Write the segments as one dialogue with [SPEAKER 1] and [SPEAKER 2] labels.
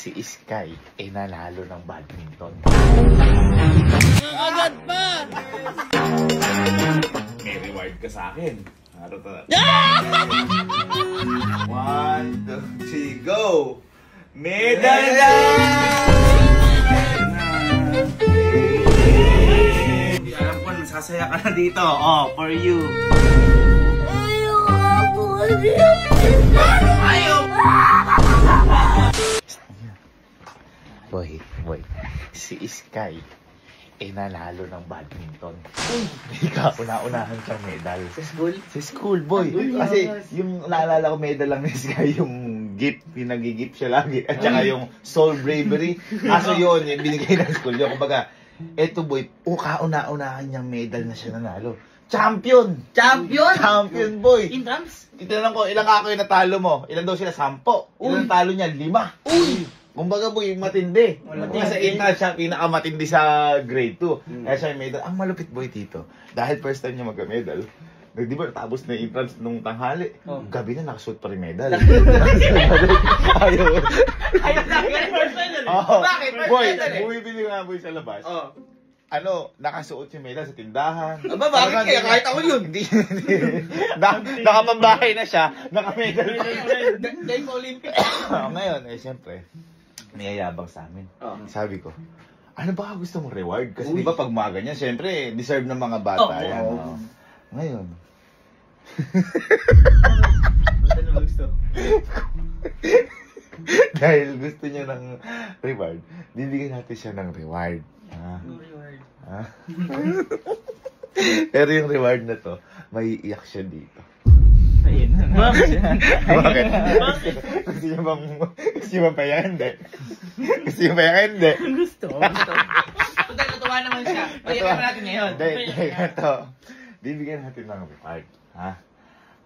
[SPEAKER 1] si Sky nanalo ng badminton.
[SPEAKER 2] Agad pa!
[SPEAKER 1] May reward ka sa akin. Ano to? 1, 2, 3, go! Medal na! Alam ko, nasasaya ka na dito. Oh, for you. Boy, si Sky nanalo ng badminton. Ikaw, una-unahan siyang medal.
[SPEAKER 2] Sa school?
[SPEAKER 1] Sa school, boy. Kasi yung naalala ko medal lang ni Sky, yung gift, pinag-gift siya lagi. At saka yung soul bravery. Kaso yun, yung binigay ng school yun. Kumbaga, eto boy, kauna-unahan niyang medal na siya nanalo. Champion!
[SPEAKER 2] Champion?
[SPEAKER 1] Champion, boy!
[SPEAKER 2] Intrams?
[SPEAKER 1] Titanong ko, ilang ako yung natalo mo? Ilan daw sila? 10. Ilang natalo niya? 5.
[SPEAKER 2] Uy!
[SPEAKER 1] Kumbaga boy, matindi. Kasi intal siya, pinakamatindi sa grade 2. Kaya siya yung medal. Ang malupit boy dito. Dahil first time niya magka-medal, di ba natapos na yung entrance nung tanghali? Gabi na nakasuot pa rin medal. Ayaw.
[SPEAKER 2] Ayaw na, first medal eh. Bakit? First
[SPEAKER 1] Boy,
[SPEAKER 2] medal eh.
[SPEAKER 1] bumibili nga boy sa labas. Nakasuot yung medal sa tindahan.
[SPEAKER 2] Aba, bakit kaya? Kahit ako yun.
[SPEAKER 1] Hindi. Nakapambahay na siya, nakamedal pa.
[SPEAKER 2] Dahil Olympic.
[SPEAKER 1] Ngayon, siyempre, niyayabang sa amin. Sabi ko, ano ba gusto mong reward? Kasi di ba pag mga ganyan, siyempre, deserve ng mga bata yan. Ngayon.
[SPEAKER 2] Ano ba gusto?
[SPEAKER 1] Dahil gusto niya ng reward, bibigyan natin siya ng reward.
[SPEAKER 2] Reward.
[SPEAKER 1] Pero yung reward na to, may iyak siya dito.
[SPEAKER 2] Ayun. Bakit?
[SPEAKER 1] Bakit? Gusto niyo bang payakan? Hindi. Gusto niyo payakan? Hindi.
[SPEAKER 2] Gusto. Punta, natuwa naman siya. Payakan natin ngayon.
[SPEAKER 1] Hindi. Ito. Bibigyan natin ng reward.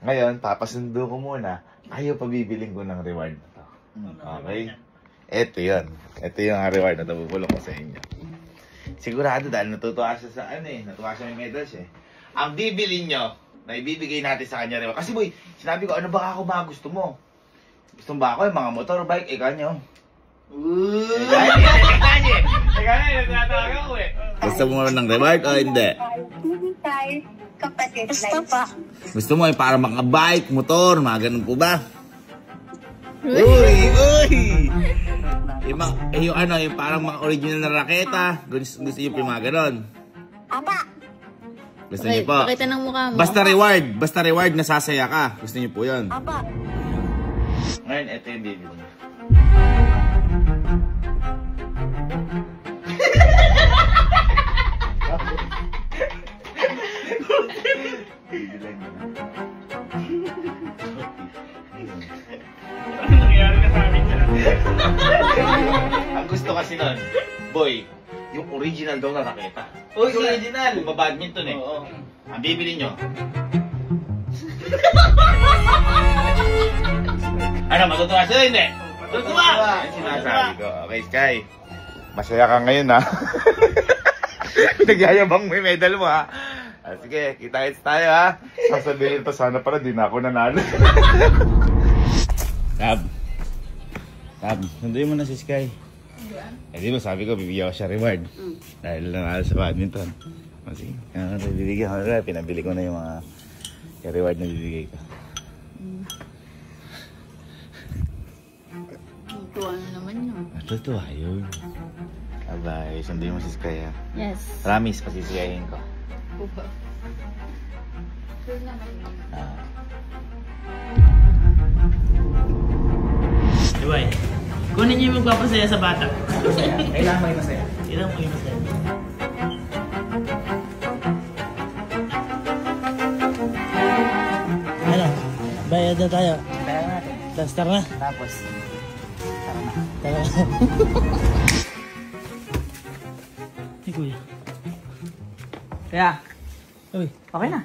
[SPEAKER 1] Ngayon, papasundo ko muna. Kayo pabibiling ko ng reward na to. Okay? Ito yun. Ito yung reward na ito. Bubulong ko sa inyo. Sigurado dahil natutuwa siya sa natuwa siya may medals eh. Ang bibilin nyo, na ibibigay natin sa kanya reward. Kasi boy, sinabi ko, ano ba ako mga gusto mo? Gusto mo ba ako yung mga motorbike? Kanyo. Gusto mo ng reward o hindi?
[SPEAKER 3] Gusto pa.
[SPEAKER 1] Gusto mo yung para makabike, motor, mga ganun po ba? Uy! Yung parang mga original na raketa. Gusto niyo yung mga ganun?
[SPEAKER 3] Apa.
[SPEAKER 1] Gusto niyo po?
[SPEAKER 4] Pakita ng mukha mo.
[SPEAKER 1] Basta reward, nasasaya ka. Gusto niyo po yun?
[SPEAKER 3] Apa.
[SPEAKER 1] Ngayon, ito yung baby niya.
[SPEAKER 2] Ano nangyari ka sa amin dyan?
[SPEAKER 1] Ang gusto kasi nun, boy, yung original daw na raketa.
[SPEAKER 2] Uy, original!
[SPEAKER 1] Kung badminton eh.
[SPEAKER 2] Oo.
[SPEAKER 1] Ang bibili nyo. Ano, matutuwa sila hindi?
[SPEAKER 2] Matutuwa!
[SPEAKER 1] Yan sinasabi ko. Okay, Sky. Masaya ka ngayon ha. Nagyayabang may medal mo ha. Sige, kita-kits tayo ha. Sasabihin pa sana para di na ako nanalo. Tab, sunduin mo na si Sky. Di ba sabi ko, bibigyan ko siya reward. Dahil nanalo sa badminton. Sige, bibigyan ko na. Pinabili ko na yung mga reward na bibigay ko.
[SPEAKER 4] Tuwa na naman yun.
[SPEAKER 1] Natutuwa yun. Abay, sunduin mo si Sky ha.
[SPEAKER 4] Yes.
[SPEAKER 1] Promise, pasisiyahin ko.
[SPEAKER 4] Upa.
[SPEAKER 2] Diba eh? Kunin niyo yung magpapasaya sa bata.
[SPEAKER 1] Kailangan may masaya.
[SPEAKER 2] Kailangan mo yung masaya. Ano? Bayad na tayo.
[SPEAKER 3] Tara natin.
[SPEAKER 2] Tapos tara na.
[SPEAKER 3] Tapos.
[SPEAKER 2] Tara na. Hey, kuya.
[SPEAKER 3] Kaya,
[SPEAKER 2] Uy.
[SPEAKER 3] okay na.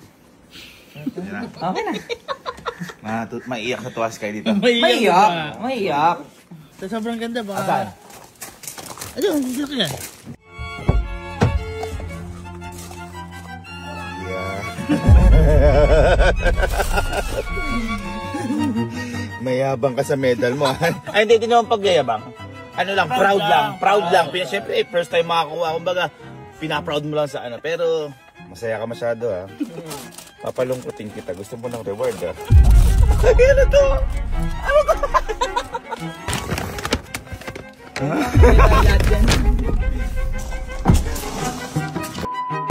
[SPEAKER 3] Okay na.
[SPEAKER 1] Maiiyak na tuwa Sky dito.
[SPEAKER 3] Maiyak. Maiyak.
[SPEAKER 2] Sa sobrang ganda ba?
[SPEAKER 1] Asan?
[SPEAKER 2] Ayun, dito ka.
[SPEAKER 1] Mayabang ka sa medal mo. Ay, hindi naman pagyayabang.
[SPEAKER 5] ano lang, proud lang. Siyempre, first time makakuha. Kumbaga, pinaproud mo lang sa ano. Pero, masaya ka masyado ha. Papalungkutin kita. Gusto mo ng reward ha. Ay, ano to? Ano to?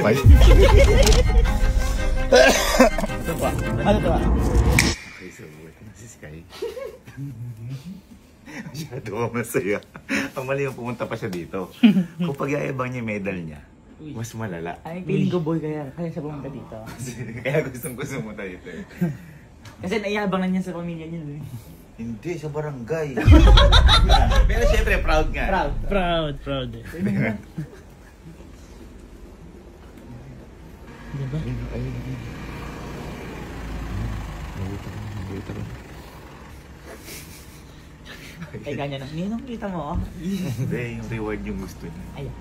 [SPEAKER 5] Bye. Ito pa. Ano to? Okay, so ito na si Sky. Masyado ka masaya. Ang mali yung pumunta pa siya dito. Kung pagyayabang niya yung medal niya, mas malala.
[SPEAKER 3] Ay, feeling ko boy kaya siya pumunta dito.
[SPEAKER 1] Kaya gusto mo tayo dito eh.
[SPEAKER 3] Kasi naiyabang na niya sa pamilya niya.
[SPEAKER 1] Hindi, sa barangay. Pero syempre, proud nga.
[SPEAKER 6] Proud eh. Diba?
[SPEAKER 3] Ay, ganyan na. Ninong kita mo, oh.
[SPEAKER 1] Hindi, yung reward yung gusto niya.
[SPEAKER 3] Ayan.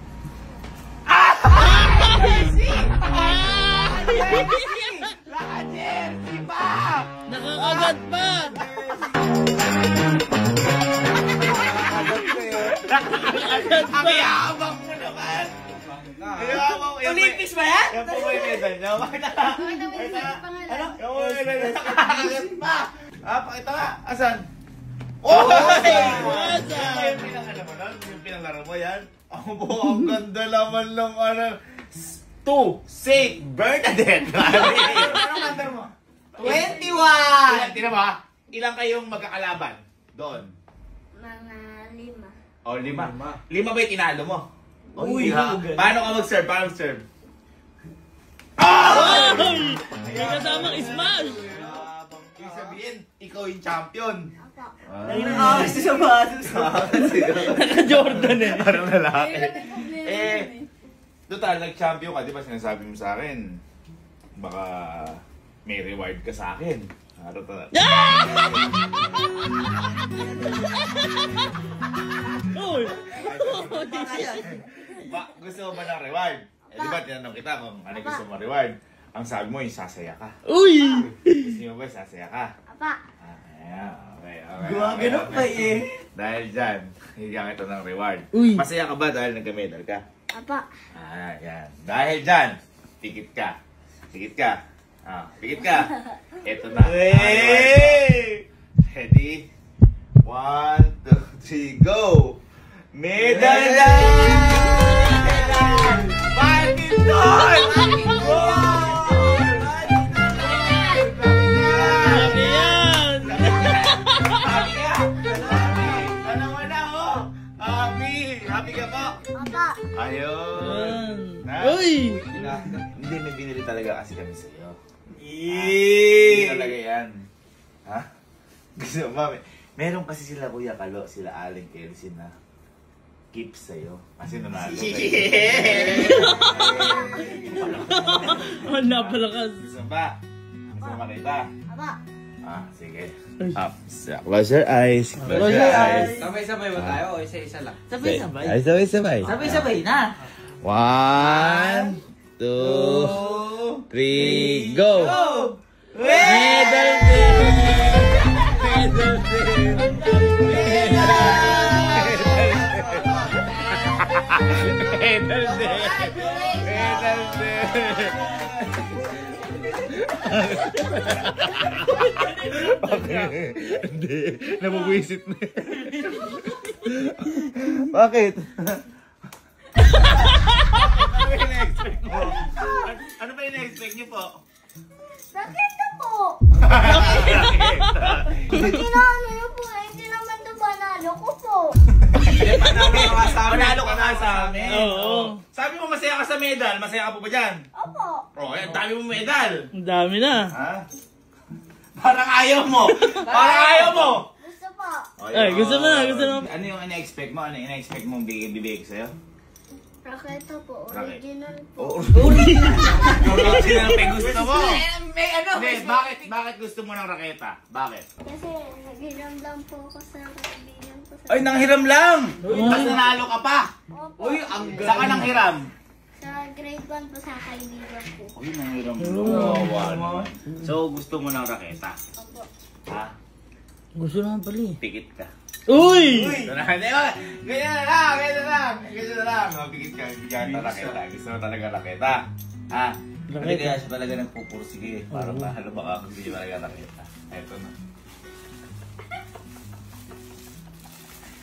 [SPEAKER 6] Nakakagat pa!
[SPEAKER 1] Ang yabang mo naman!
[SPEAKER 3] Olympics ba yan?
[SPEAKER 1] Yan po ba yung medal niya? Pakita ka! Ano? Yan po yung medal niya. Nakakagat pa! Pakita ka! Asan? Oh! Yung pinakala mo nun? Yung pinalaro mo yan? Ang ganda naman ng ano. To Saint Bernadette! Anong number mo?
[SPEAKER 3] 21!
[SPEAKER 1] Tingnan mo ha? Ilang kayong magkakalaban? Doon?
[SPEAKER 4] Mga 5.
[SPEAKER 1] O, 5. 5 ba yung tinalo mo?
[SPEAKER 3] Uy,
[SPEAKER 1] ha?
[SPEAKER 3] huwag.
[SPEAKER 1] Paano ka mag-serve? Paano mag-serve?
[SPEAKER 6] Ay! May kasamang smash!
[SPEAKER 1] Ibig sabihin, ikaw yung champion.
[SPEAKER 3] Ay, nakakas sa basos.
[SPEAKER 6] Naka-Jordan eh.
[SPEAKER 1] Parang lalaki. Total, nag-champion ka. Di ba sinasabi mo sa akin? Baka may reward ka sa akin. Ano to?
[SPEAKER 6] Uy!
[SPEAKER 1] Gusto mo ba ng reward? Di ba tinanong kita kung ano gusto mo reward? Ang sabi mo, yung sasaya ka.
[SPEAKER 6] Uy!
[SPEAKER 1] Gusto mo ba yung sasaya ka?
[SPEAKER 4] Apa.
[SPEAKER 1] Ayan, okay.
[SPEAKER 3] Gumagano pa eh.
[SPEAKER 1] Dahil dyan, higyan kita ng reward.
[SPEAKER 6] Uy.
[SPEAKER 1] Masaya ka ba dahil nagka-medal ka?
[SPEAKER 4] Apa.
[SPEAKER 1] Yan. Dahil dyan, pikit ka. Pikit ka. Pikit ka. Ito na. Ready? 1, 2, 3, go! Medal na! Badminton!
[SPEAKER 6] Sabi yan!
[SPEAKER 1] Dalawa na, oh! Happy ka po?
[SPEAKER 4] Apa.
[SPEAKER 1] Ayun.
[SPEAKER 6] Uy!
[SPEAKER 1] Hindi, may binili talaga kasi kami sa'yo. Hindi talaga yan. Ha? Gusto mo, meron kasi sila Kuya Kalo, sila Aling Kelsin na keep sa'yo. Kasi nanalo kayo.
[SPEAKER 6] Oh, napalakas.
[SPEAKER 1] Gusto mo ba? Gusto mo makita?
[SPEAKER 4] Apa.
[SPEAKER 1] Sige. Up. Close your eyes. Close your eyes.
[SPEAKER 2] Sabay-sabay ba tayo o isa-isa lang?
[SPEAKER 3] Sabay-sabay.
[SPEAKER 1] Ay, sabay-sabay.
[SPEAKER 3] Sabay-sabay na.
[SPEAKER 1] 1, 2, 3, go!
[SPEAKER 3] Medal
[SPEAKER 1] din! Medal din! Medal din! Medal din! Okay. Hindi. Nabubuisit na. Bakit? Ano ba yung na-expect mo? Ano ba yung na-expect niyo po?
[SPEAKER 4] Raketa po.
[SPEAKER 1] Raketa.
[SPEAKER 4] Kinaano niyo po. Hindi naman ito panalo ko po.
[SPEAKER 1] Panalo ka nga sa amin.
[SPEAKER 6] Oo.
[SPEAKER 1] Sabi mo masaya ka sa medal. Masaya ka po ba dyan?
[SPEAKER 4] Opo.
[SPEAKER 1] Oh, ang dami mo medal.
[SPEAKER 6] Ang dami na.
[SPEAKER 1] Ha? Parang ayaw mo. Parang ayaw mo.
[SPEAKER 4] Gusto po.
[SPEAKER 6] Ay, gusto mo na, gusto mo.
[SPEAKER 1] Ano yung ina-expect mo? Ano yung ina-expect mong bibigay ko sa'yo?
[SPEAKER 4] Raketa po.
[SPEAKER 1] Raketa.
[SPEAKER 4] Original po.
[SPEAKER 1] Original pa gusto mo?
[SPEAKER 3] May ano?
[SPEAKER 1] Hindi, bakit gusto mo ng raketa? Bakit?
[SPEAKER 4] Kasi naghiram lang po ako sa kaibigan ko.
[SPEAKER 1] Ay, nanghiram lang! Mas nanalo ka pa!
[SPEAKER 4] Opo.
[SPEAKER 1] Uy, ang ganda! Saan ka nanghiram?
[SPEAKER 4] Sa grade 1 po sa kaibigan ko.
[SPEAKER 1] Uy, nanghiram lang. So, gusto mo ng raketa?
[SPEAKER 4] Opo.
[SPEAKER 1] Ha?
[SPEAKER 6] Gusto naman pala eh.
[SPEAKER 1] Pikit ka.
[SPEAKER 6] Uy!
[SPEAKER 1] Ito na, di ba? Ganyan na lang, ganyan na lang. Ganyan na lang. Mabigit ka, bigyan na raketa. Gusto mo talaga raketa. Ha? Hindi kaya siya talaga nagpupursige. Para mahalo baka kung hindi talaga raketa. Eto na.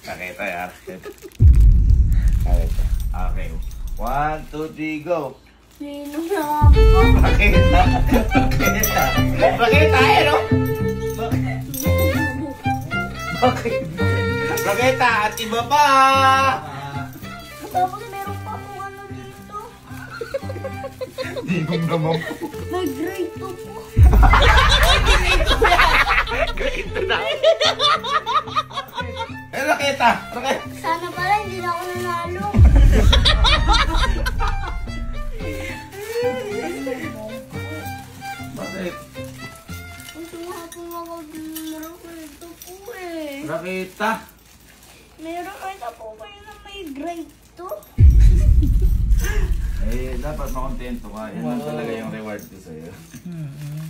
[SPEAKER 1] Raketa ya. Raketa. Okay. 1, 2, 3, go.
[SPEAKER 4] Sino na po?
[SPEAKER 1] Raketa. Raketa. Raketa, eh, no? Bakit? Raketa at iba pa!
[SPEAKER 4] Tapos meron pa po ano dito.
[SPEAKER 1] Hindi naman po.
[SPEAKER 4] Nag-grade 2 po.
[SPEAKER 1] Eh, raketa! Raketa!
[SPEAKER 4] Sana pala hindi na ako nanalo.
[SPEAKER 1] Bakit?
[SPEAKER 4] Gusto nga po mag-grade 2 po eh.
[SPEAKER 1] Raketa!
[SPEAKER 4] Meron kita po kayo na may grade 2?
[SPEAKER 1] Eh, dapat makontento ka. Yan lang talaga yung reward ko sa'yo.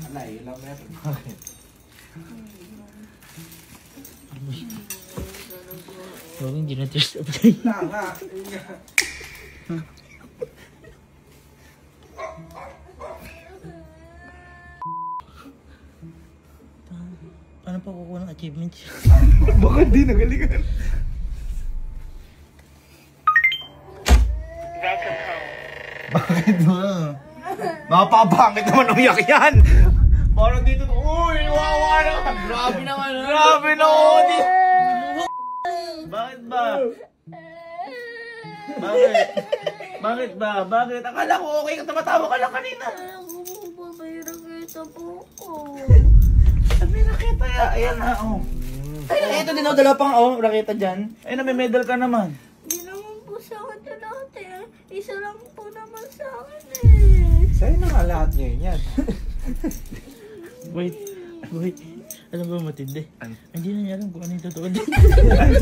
[SPEAKER 2] Wala, yun lang meron.
[SPEAKER 6] Huwag hindi na thirst up kayo.
[SPEAKER 2] Tama.
[SPEAKER 6] Paano pa kukuha ng achievements?
[SPEAKER 1] Bakit di nagalingan? Bakit ba? Mapapangit naman umiyak yan! Parang dito, uy, wawa naman!
[SPEAKER 2] Grabe naman.
[SPEAKER 1] Grabe na Bakit ba? Bakit? Bakit ba? Bakit? Akala ko okay ka, tumatawa ka lang kanina.
[SPEAKER 4] Ako po ba may raketa po ko?
[SPEAKER 1] Sabi nakita ya, ayan na, oh.
[SPEAKER 3] Ay, ito din ako, dala pang raketa dyan.
[SPEAKER 1] Ay, nami-medal ka naman.
[SPEAKER 4] Hindi naman po sa akin ito dati. Isa lang po naman sa akin eh.
[SPEAKER 2] Sa'yo na nga lahat ngayon yan.
[SPEAKER 6] Wait. Alam ba matindi? Hindi na niya alam kung ano yung totoo din.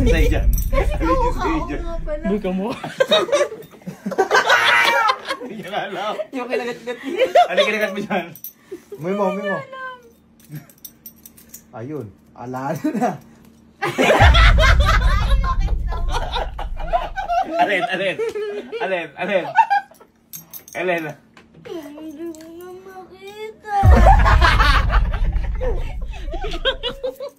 [SPEAKER 1] Sa'yo dyan.
[SPEAKER 4] Kasi kamukha ko nga pala.
[SPEAKER 6] Boy ka mo.
[SPEAKER 1] Hindi niya na alam.
[SPEAKER 3] Yung kinagat-gat
[SPEAKER 1] Ano kinagat mo dyan?
[SPEAKER 2] May mo. Ayun. Alala na.
[SPEAKER 1] Alin?
[SPEAKER 4] Hindi ko na makita.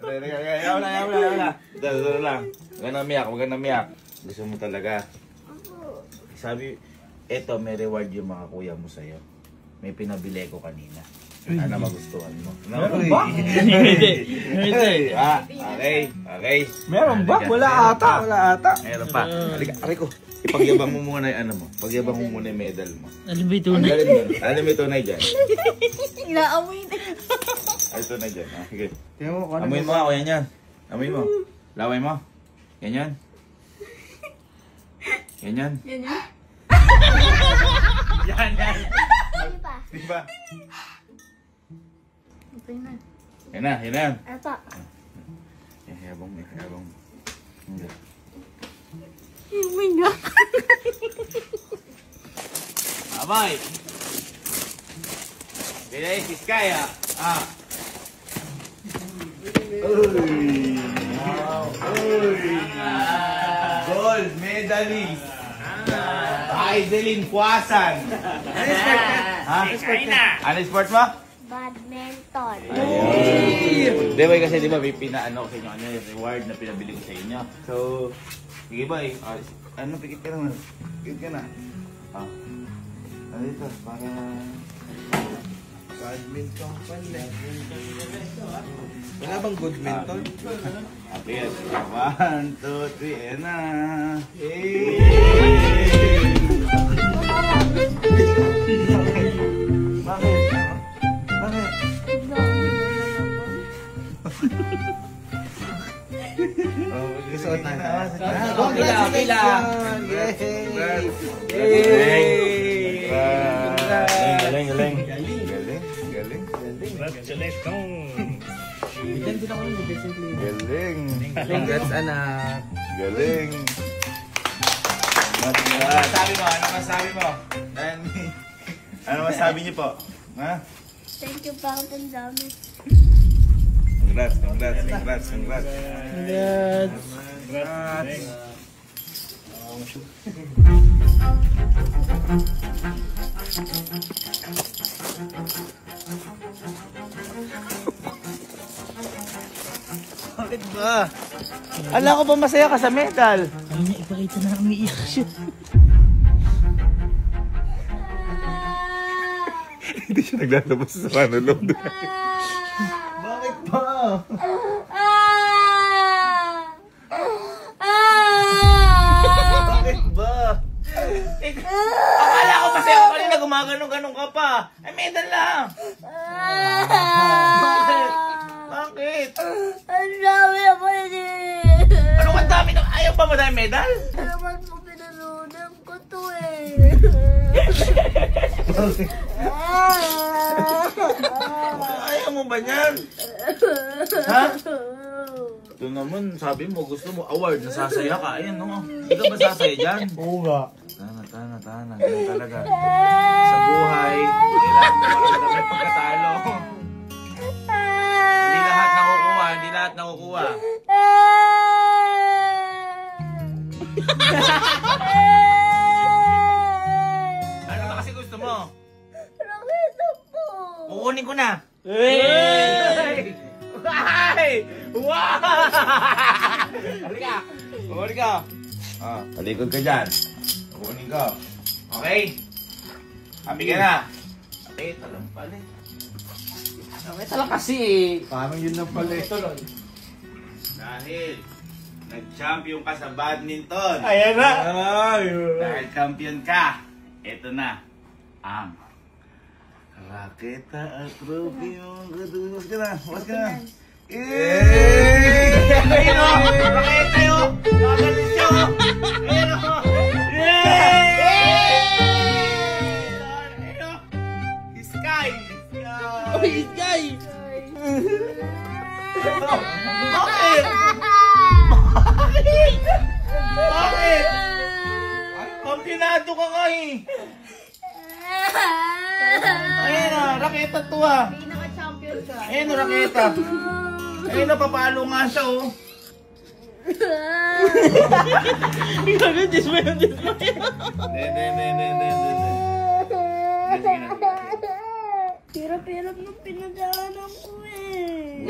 [SPEAKER 1] Ayaw na. Dalo lang. Huwag ka na miyak. Gusto mo talaga. Sabi, eto may reward yung mga kuya mo sa'yo. May pinabili ko kanina. Ano magustuhan mo?
[SPEAKER 2] Meron ba?
[SPEAKER 6] Hindi.
[SPEAKER 1] Okay.
[SPEAKER 2] Meron ba? Wala ata.
[SPEAKER 1] Meron pa. Halika, aray ko. Ipagyabang mo muna yung ano mo. Pagyabang mo muna yung medal mo.
[SPEAKER 6] Alam ba ito
[SPEAKER 1] Ang
[SPEAKER 6] na?
[SPEAKER 1] galing mo. Alam mo ito na dyan.
[SPEAKER 4] Inaamoy na.
[SPEAKER 1] Ito na dyan. Sige.
[SPEAKER 2] Tingnan mo kung ano.
[SPEAKER 1] Amoy mo ako, yan. Amoy mo. Laway mo. Yan. Yan.
[SPEAKER 4] Yan yun?
[SPEAKER 1] Yan.
[SPEAKER 4] Ano pa?
[SPEAKER 1] Di ba?
[SPEAKER 4] Okay na.
[SPEAKER 1] Yan na.
[SPEAKER 4] Ata.
[SPEAKER 1] Yabang mo. Hindi.
[SPEAKER 4] Iwi nga.
[SPEAKER 1] Abay! Bilay, Kiskaya. Gold medalist. Aidelin Puasan. Ano sport mo?
[SPEAKER 4] Badminton.
[SPEAKER 1] Di ba kasi di ba may pinaano ko sa inyo ano yung reward na pinabili ko sa inyo. So, sige ba ano pikit ka naman. Pikit ka na. Ano dito? Para
[SPEAKER 2] Badminton pala. Wala bang good minton?
[SPEAKER 1] Apit. 1, 2, 3, and na. Bakit?
[SPEAKER 2] Gusto na na.
[SPEAKER 3] Okay lang.
[SPEAKER 1] Galing.
[SPEAKER 3] Bigyan din ako ng basically.
[SPEAKER 1] Galing.
[SPEAKER 3] Congrats, anak.
[SPEAKER 1] Galing. Sabi mo? Ano masabi niyo po? Ha?
[SPEAKER 4] Thank you, Fountain Dami.
[SPEAKER 5] Congrats, congrats, congrats, congrats.
[SPEAKER 6] Congrats.
[SPEAKER 5] Bakit ba? Ala ko ba masaya ka sa medal?
[SPEAKER 6] Ay, ipakita na umiiyak siya.
[SPEAKER 5] Hindi siya naglalabas sa monolog.
[SPEAKER 1] Bakit ba?
[SPEAKER 5] Bakit ba? Akala ko masaya ka kanina, gumaganong-ganong ka pa. Ay, medal lang. Bakit? Bakit?
[SPEAKER 4] Ang dami naman eh.
[SPEAKER 5] Ano ang dami na? Ayaw pa madami medal?
[SPEAKER 4] Naman po pinanunan ko to eh.
[SPEAKER 5] Ayaw mo ba niyan? Ha? Ito naman, sabi mo, gusto mo award, nasasaya ka. Ayan, no? Hindi ka ba sasaya dyan?
[SPEAKER 6] Oo nga.
[SPEAKER 5] Tana. Ganun talaga. Sa buhay, kailangan mo maramdaman pagkatalo. Hindi lahat nakukuha. Ano ba kasi gusto mo?
[SPEAKER 4] Raketa po.
[SPEAKER 5] Kukunin ko na. Hey! Wow! Halika! Kukunin ko. Talikod ka dyan. Kukunin ko. Okay? Happy ka na? Okay, talang pala. Okay, talang kasi.
[SPEAKER 1] Parang yun na pala ito.
[SPEAKER 5] Dahil nag-champion ka sa badminton.
[SPEAKER 6] Ayan na.
[SPEAKER 5] Dahil champion ka, ito na ang raketa at trophy mo. Bukas ka na. Ayun o! Raketa yun! Nakagalit siya o! Ayun o! Ayun o! Sky!
[SPEAKER 6] Uy, guy.
[SPEAKER 5] Bakit? Bakit? Kampionado ka nga eh! Ayun o! Raketa to ah!
[SPEAKER 4] Pinaka-champion ka.
[SPEAKER 5] Ayun o! Raketa! Ayun o! Papalo nga siya oh!
[SPEAKER 6] Gago, dismay.
[SPEAKER 5] Hindi.
[SPEAKER 4] Hirap-hirap nung pinadaanan ko eh.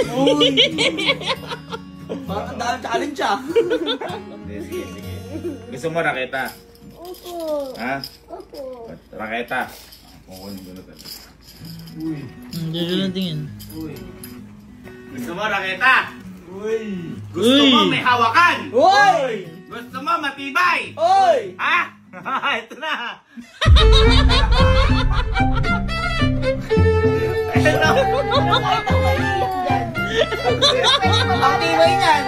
[SPEAKER 3] Parang ang daan challenge ah.
[SPEAKER 5] Sige. Gusto mo raketa?
[SPEAKER 4] Opo.
[SPEAKER 5] Ha?
[SPEAKER 4] Opo.
[SPEAKER 5] Raketa. Kukunin ko na talaga.
[SPEAKER 6] Hindi ko lang tingin.
[SPEAKER 5] Gusto mo raketa? Gusto mo may hawakan?
[SPEAKER 3] Uy!
[SPEAKER 5] Gusto mo matibay?
[SPEAKER 3] Uy!
[SPEAKER 5] Ha? Ito na. Ano?
[SPEAKER 3] Ang tibay niyan!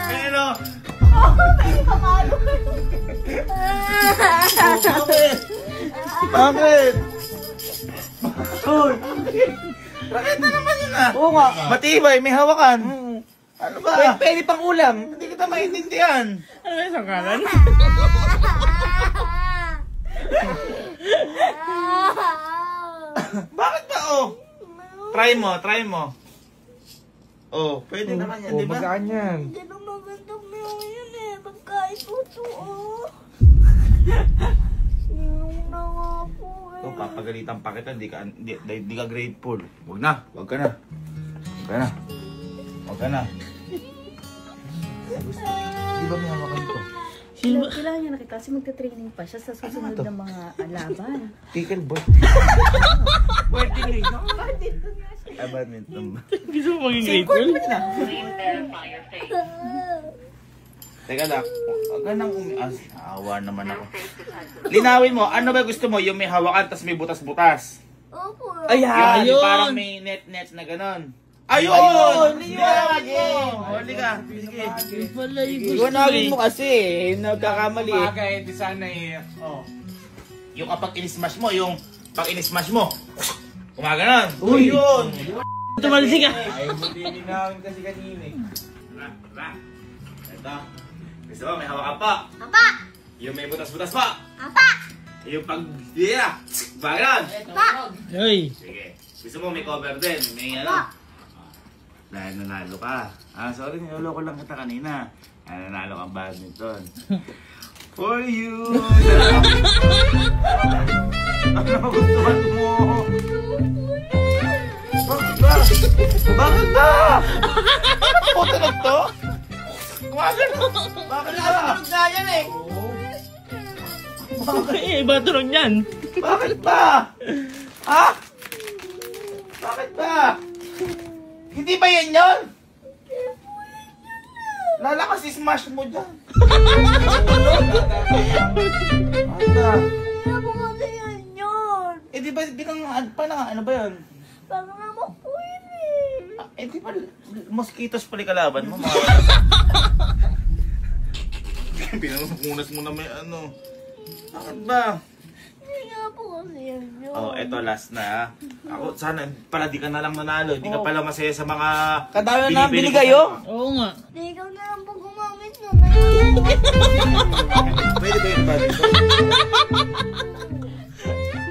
[SPEAKER 5] Pero, bakit? Raketa naman yun ah.
[SPEAKER 3] Oo nga.
[SPEAKER 5] Matibay, may hawakan. Ano ba?
[SPEAKER 3] Pwede pang ulam.
[SPEAKER 5] Hindi kita maintindihan.
[SPEAKER 6] Ano yung sangkalan?
[SPEAKER 5] Bakit ba oh? Try mo. Oh, pwede naman yan, di ba?
[SPEAKER 1] Magaan yan.
[SPEAKER 4] Hindi na magandang meron yun eh. Pagkain po ito oh. Meron na nga po eh.
[SPEAKER 5] Ito, papagalitan pa kita, di ka grateful. Huwag ka na. Di ba may hawakan ito?
[SPEAKER 6] Sino ba?
[SPEAKER 7] Kailangan niya nakita kasi magta-training pa siya sa susunod na mga laban.
[SPEAKER 5] Pickleball.
[SPEAKER 3] Pwede lang.
[SPEAKER 5] Badminton.
[SPEAKER 6] Gusto mo maging grateful?
[SPEAKER 5] Teka lang, huwag ka nang awa naman ako. Linawin mo, ano ba gusto mo? Yung may hawakan, tas may butas-butas.
[SPEAKER 4] Opo.
[SPEAKER 5] Yan,
[SPEAKER 6] ayun.
[SPEAKER 5] parang may net-net na ganon. Ayun! Linawin mo! Huli ka. Sige.
[SPEAKER 6] Yung pala yung gusto
[SPEAKER 3] Iwanagin
[SPEAKER 6] eh.
[SPEAKER 3] mo kasi. Nagkakamali eh.
[SPEAKER 2] Bagay, di sana eh. Oh.
[SPEAKER 5] Yung kapag in-smash mo, yung pag in-smash mo, kumaganon.
[SPEAKER 3] Uy!
[SPEAKER 5] Yun!
[SPEAKER 6] Tumalsik ka.
[SPEAKER 2] Ay, buti linawin kasi kanina eh.
[SPEAKER 5] Ito. Gusto mo, may hawakan pa.
[SPEAKER 4] Apa!
[SPEAKER 5] Yung may butas-butas pa.
[SPEAKER 4] Apa!
[SPEAKER 5] Yung pag... Yeah! Bayan!
[SPEAKER 6] Hoy.
[SPEAKER 5] Sige. Gusto mo may cover din. May ano? Dahil nanalo ka. Ah, sorry, niloloko lang kita kanina. Dahil nanalo kang badminton. For you! Ano gustuhan mo? Bakit ba? Bakit ba? Ano tunog to? Bakit ba? Bakit ba?
[SPEAKER 2] Tunog na yan eh.
[SPEAKER 6] Eh, iba tunog niyan.
[SPEAKER 5] Bakit ba? Ha? Bakit ba? Hindi ba yan yun? Lalakas i-smash mo dyan. Ata.
[SPEAKER 4] Hindi po kasi yan yun.
[SPEAKER 5] Eh di ba bilang ano ba yun?
[SPEAKER 4] Baka naman po yun eh.
[SPEAKER 5] Eh di ba mosquitos pala kalaban mo? Pinangunas mo na may ano. Bakit ba?
[SPEAKER 4] Hindi nga po kasi yan yun.
[SPEAKER 5] Oh, eto last na. Ako sana pala di ka na lang nanalo. Di ka pala masaya sa mga
[SPEAKER 3] Kadami na
[SPEAKER 5] binibili
[SPEAKER 3] binigay,
[SPEAKER 5] ko.
[SPEAKER 3] oh.
[SPEAKER 6] Oo nga.
[SPEAKER 4] Hindi ikaw na lang po gumamit nun. Ayun.
[SPEAKER 5] Pwede ba yun ba dito?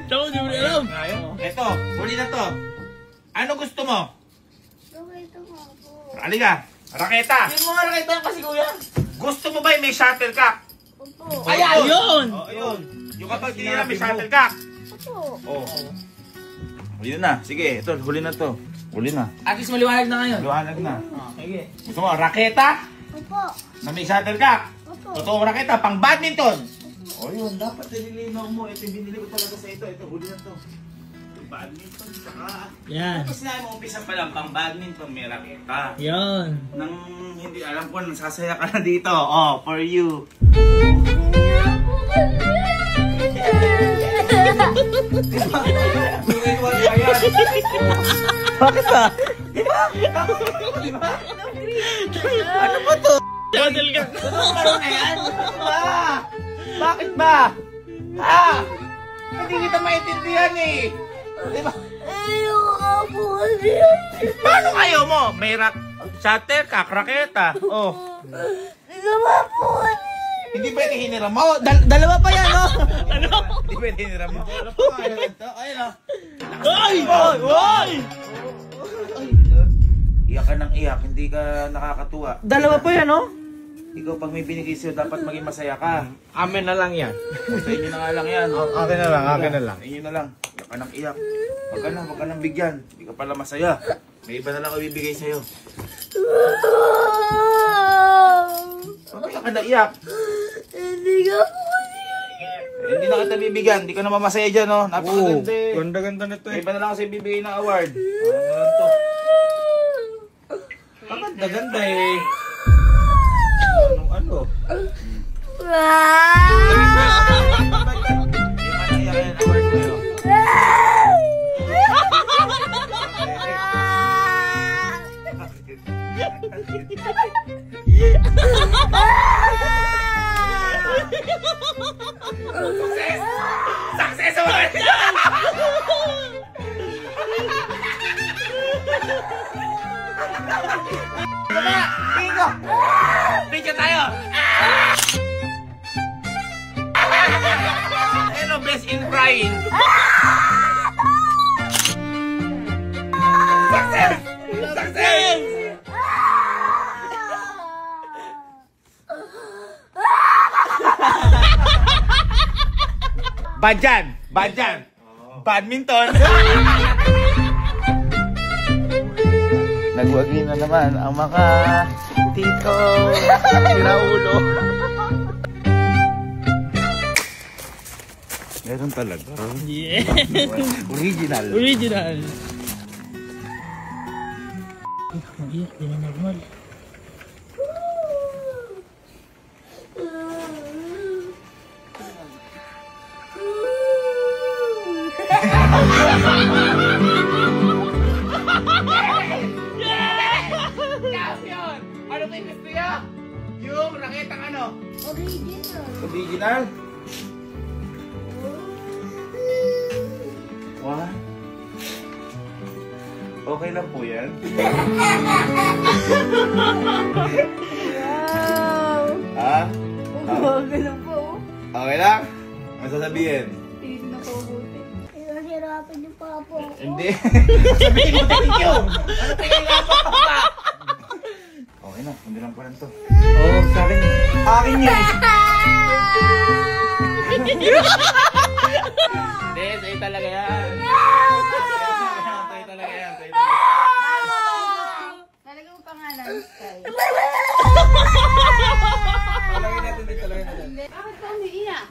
[SPEAKER 6] Tsaka di mo na alam.
[SPEAKER 5] Eto, huli na to. Ano gusto mo?
[SPEAKER 4] Okay, ito nga po.
[SPEAKER 5] Halika, raketa.
[SPEAKER 2] Yung mga rakita kasi kuya.
[SPEAKER 5] Gusto mo ba yung may shuttlecock?
[SPEAKER 4] Opo.
[SPEAKER 2] Ayan!
[SPEAKER 6] Ayun.
[SPEAKER 5] Oh, ayun. Yung kapag tinira may shuttlecock.
[SPEAKER 4] Opo.
[SPEAKER 5] Oh. Huli na. Sige, ito, huli na to. Huli na.
[SPEAKER 2] At least maliwanag na ngayon.
[SPEAKER 5] Luhanag na.
[SPEAKER 2] Sige.
[SPEAKER 5] Gusto mo, raketa
[SPEAKER 4] Opo.
[SPEAKER 5] na may shuttlecock.
[SPEAKER 4] Opo.
[SPEAKER 5] Totoong raketa, pang badminton. O yun, dapat nililinaw mo. Ito yung binili ko talaga sa ito. Ito, huli na to. Badminton, saka...
[SPEAKER 6] Yan.
[SPEAKER 5] Tapos na mo, umpisa pa lang, pang badminton, may raketa.
[SPEAKER 6] Yan.
[SPEAKER 5] Nang hindi alam ko, nasasaya ka na dito. Oh, for you.
[SPEAKER 4] Hindi nga po kasi.
[SPEAKER 3] Bakit ba?
[SPEAKER 5] Ano ba to?
[SPEAKER 6] Shuttle ka.
[SPEAKER 5] Bakit ba? Ha? Hindi kita maintindihan eh. Di ba?
[SPEAKER 4] Ayaw nga po kasi.
[SPEAKER 5] Paano kayo mo? May shuttlecock, raketa. Oh.
[SPEAKER 4] Hindi naman po kasi.
[SPEAKER 5] Hindi pwede hiniram mo.
[SPEAKER 3] Dalawa pa yan, oh.
[SPEAKER 5] Hindi pwede hiniram mo.
[SPEAKER 3] Ayun, oh.
[SPEAKER 6] Ay! Ay!
[SPEAKER 5] Iyak ka ng iyak, hindi ka nakakatuwa.
[SPEAKER 3] Dalawa pa yan, oh.
[SPEAKER 5] Ikaw pag may binigay sa'yo, dapat maging masaya ka.
[SPEAKER 3] Amin na lang yan.
[SPEAKER 5] Sa inyo na nga lang yan.
[SPEAKER 3] Akin na lang, akin na lang.
[SPEAKER 5] Inyo na lang. Iyak ka ng iyak. Huwag ka nang bigyan. Hindi ka pala masaya. May iba na lang ibibigay sa'yo. Iyak ka na iyak.
[SPEAKER 4] Hindi nga po kasi.
[SPEAKER 5] Hindi na kita bibigyan. Hindi ka naman masaya dyan, no? Napakaganda eh.
[SPEAKER 3] Ganda-ganda na to,
[SPEAKER 5] May iba na lang kasi ibibigay ng award. Ano lang to? Ganda eh. Ano? Success! Award! Video tayo! Hello, best in crying! Success! Success! Badyan! Badyan! Badminton! Nagwagi na naman ang mga tito. Siraulo. Meron talaga.
[SPEAKER 6] Yeah.
[SPEAKER 5] Original.
[SPEAKER 6] Original. Mag-iyak, di na normal.
[SPEAKER 5] Champion! Ano ba yung gusto niya? Yung raketang ano?
[SPEAKER 4] Original.
[SPEAKER 5] Original? What? Okay lang po yan.
[SPEAKER 4] Wow.
[SPEAKER 5] Ha?
[SPEAKER 4] Huwag na po.
[SPEAKER 5] Okay lang? Ano sasabihin?
[SPEAKER 7] mabubuti.
[SPEAKER 4] Hinahirapan niyo pa po ako.
[SPEAKER 5] Hindi. Sabihin mo, thank you.
[SPEAKER 2] Ano pinahirapan ka pa?
[SPEAKER 5] Okay na, hindi lang pa lang to.
[SPEAKER 3] Oo, sa akin. Akin yun.
[SPEAKER 2] Hindi, sa'yo talaga yan. Sa'yo talaga yan.
[SPEAKER 7] Talaga mo pangalan, Sky.
[SPEAKER 3] Talagay natin dito, talagay natin.
[SPEAKER 7] Bakit ka umiiyak?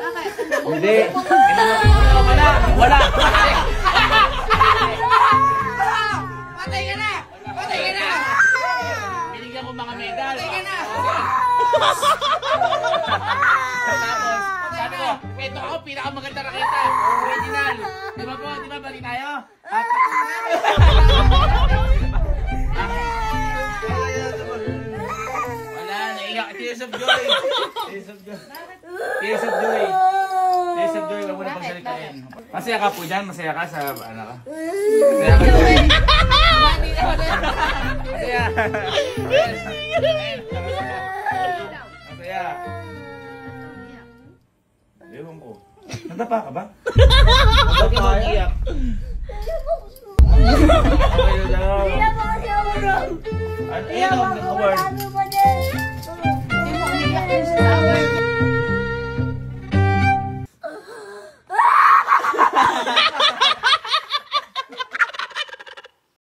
[SPEAKER 7] Bakit?
[SPEAKER 3] Hindi.
[SPEAKER 2] Wala! Wala! Patay ka na! Patay ka na! Binigyan ko mga medal. Patay ka na! Tapos, sabi ko, ito ako, pinakamaganda raketa. Original. Di ba po? Di ba? Balik tayo? Wala, naiyak. Tears of joy. Tears of joy. Tears of joy. Tears of joy. Huwag mo na pagsalitain. Masaya ka po dyan? Masaya ka sa ano ka? Masaya ka dyan? Masaya. Masaya.
[SPEAKER 5] Ewan ko. Nadapa ka ba?
[SPEAKER 2] Bakit mo iiyak? Okay,